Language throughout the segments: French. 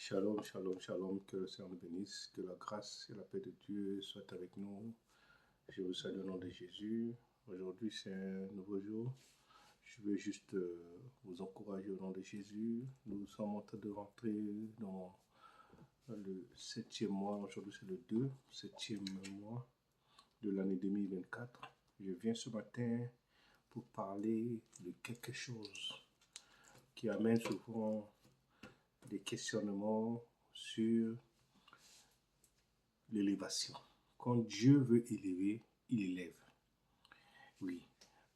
Shalom, shalom, shalom, que le Seigneur nous bénisse, que la grâce et la paix de Dieu soient avec nous. Je vous salue au nom de Jésus. Aujourd'hui, c'est un nouveau jour. Je veux juste vous encourager au nom de Jésus. Nous sommes en train de rentrer dans le 7e mois. Aujourd'hui, c'est le 7e mois de l'année 2024. Je viens ce matin pour parler de quelque chose qui amène souvent des questionnements sur l'élévation. Quand Dieu veut élever, il élève. Oui,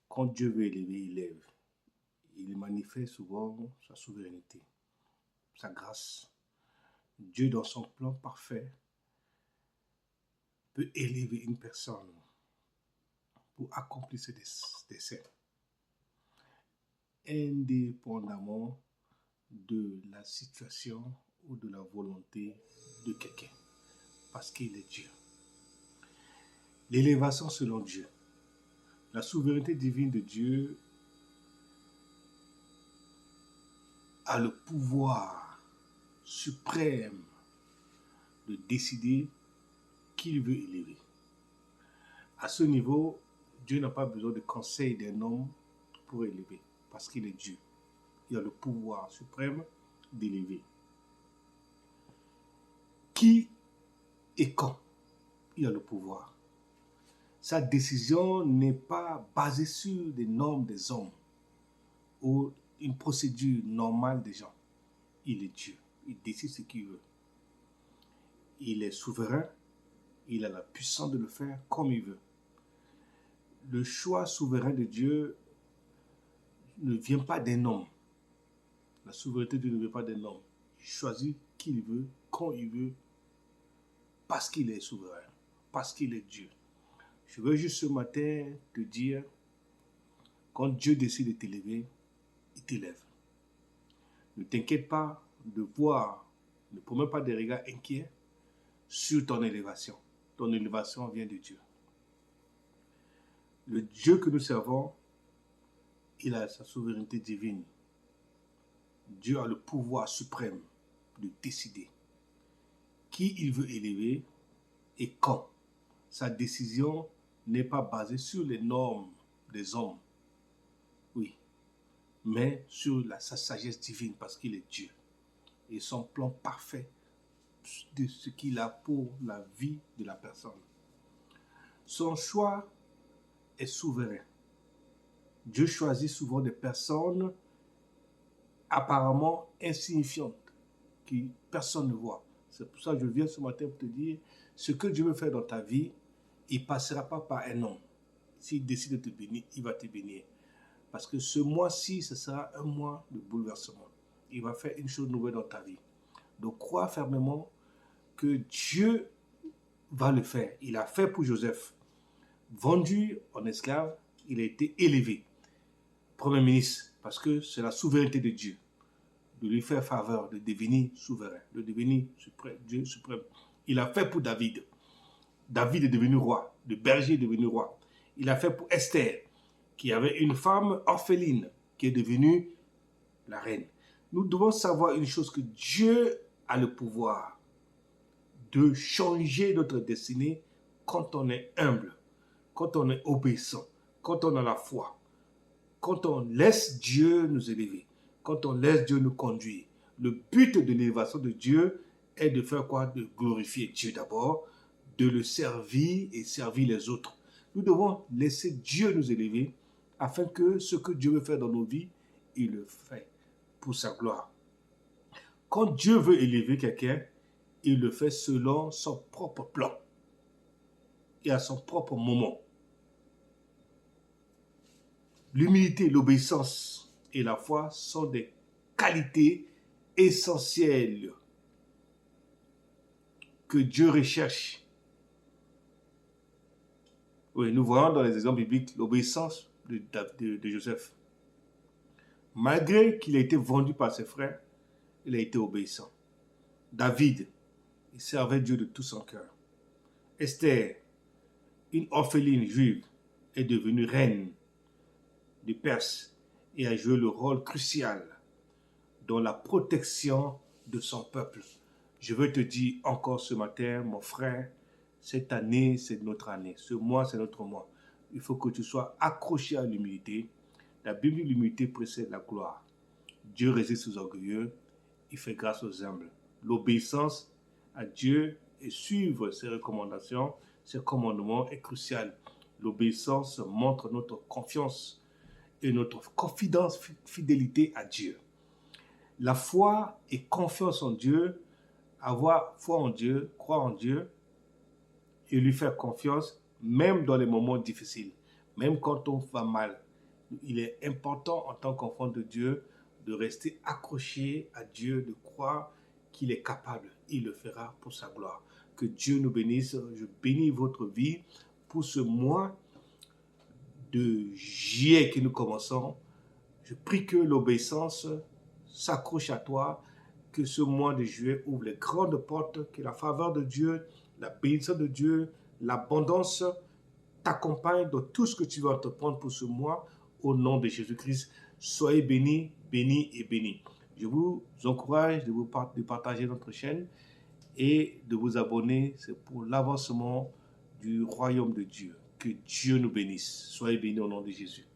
quand Dieu veut élever, il élève. Il manifeste souvent sa souveraineté, sa grâce. Dieu, dans son plan parfait, peut élever une personne pour accomplir ses desseins, indépendamment de la situation ou de la volonté de quelqu'un, parce qu'il est Dieu. L'élévation selon Dieu. La souveraineté divine de Dieu a le pouvoir suprême de décider qui il veut élever. À ce niveau, Dieu n'a pas besoin de conseil d'un homme pour élever, parce qu'il est Dieu. Il a le pouvoir suprême d'élever. Qui et quand il a le pouvoir. Sa décision n'est pas basée sur des normes des hommes ou une procédure normale des gens. Il est Dieu. Il décide ce qu'il veut. Il est souverain. Il a la puissance de le faire comme il veut. Le choix souverain de Dieu ne vient pas d'un homme. La souveraineté de Dieu ne vient pas d'un homme. Il choisit qui il veut, quand il veut, parce qu'il est souverain, parce qu'il est Dieu. Je veux juste ce matin te dire, quand Dieu décide de t'élever, il t'élève. Ne t'inquiète pas de voir, ne promets pas des regards inquiets sur ton élévation. Ton élévation vient de Dieu. Le Dieu que nous servons, il a sa souveraineté divine. Dieu a le pouvoir suprême de décider qui il veut élever et quand. Sa décision n'est pas basée sur les normes des hommes, oui, mais sur sa sagesse divine parce qu'il est Dieu. Et son plan parfait de ce qu'il a pour la vie de la personne. Son choix est souverain. Dieu choisit souvent des personnes apparemment insignifiantes que personne ne voit. C'est pour ça que je viens ce matin pour te dire, ce que Dieu veut faire dans ta vie, il ne passera pas par un homme. S'il décide de te bénir, il va te bénir. Parce que ce mois-ci, ce sera un mois de bouleversement. Il va faire une chose nouvelle dans ta vie. Donc crois fermement que Dieu va le faire. Il a fait pour Joseph. Vendu en esclave, il a été élevé. Premier ministre, parce que c'est la souveraineté de Dieu. De lui faire faveur, de devenir souverain, de devenir suprême, Dieu suprême. Il a fait pour David. David est devenu roi. Le berger est devenu roi. Il a fait pour Esther, qui avait une femme orpheline, qui est devenue la reine. Nous devons savoir une chose, que Dieu a le pouvoir de changer notre destinée quand on est humble, quand on est obéissant, quand on a la foi, quand on laisse Dieu nous élever, quand on laisse Dieu nous conduire. Le but de l'élévation de Dieu est de faire quoi? De glorifier Dieu d'abord, de le servir et servir les autres. Nous devons laisser Dieu nous élever afin que ce que Dieu veut faire dans nos vies, il le fait pour sa gloire. Quand Dieu veut élever quelqu'un, il le fait selon son propre plan et à son propre moment. L'humilité, l'obéissance et la foi sont des qualités essentielles que Dieu recherche. Oui, nous voyons dans les exemples bibliques l'obéissance de Joseph. Malgré qu'il ait été vendu par ses frères, il a été obéissant. David, il servait Dieu de tout son cœur. Esther, une orpheline juive, est devenue reine de Perse et a joué le rôle crucial dans la protection de son peuple. Je veux te dire encore ce matin, mon frère, cette année, c'est notre année. Ce mois, c'est notre mois. Il faut que tu sois accroché à l'humilité. La Bible dit l'humilité précède la gloire. Dieu résiste aux orgueilleux, il fait grâce aux humbles. L'obéissance à Dieu et suivre ses recommandations, ses commandements est crucial. L'obéissance montre notre confiance et notre confidence, fidélité à Dieu. La foi et confiance en Dieu, avoir foi en Dieu, croire en Dieu et lui faire confiance, même dans les moments difficiles, même quand on va mal. Il est important en tant qu'enfant de Dieu de rester accroché à Dieu, de croire qu'il est capable. Il le fera pour sa gloire. Que Dieu nous bénisse. Je bénis votre vie pour ce mois de juillet que nous commençons. Je prie que l'obéissance s'accroche à toi, que ce mois de juillet ouvre les grandes portes, que la faveur de Dieu, la bénédiction de Dieu, l'abondance t'accompagne dans tout ce que tu vas entreprendre pour ce mois. Au nom de Jésus-Christ, soyez bénis, bénis et bénis. Je vous encourage de partager notre chaîne et de vous abonner. C'est pour l'avancement du royaume de Dieu. Que Dieu nous bénisse. Soyez bénis au nom de Jésus.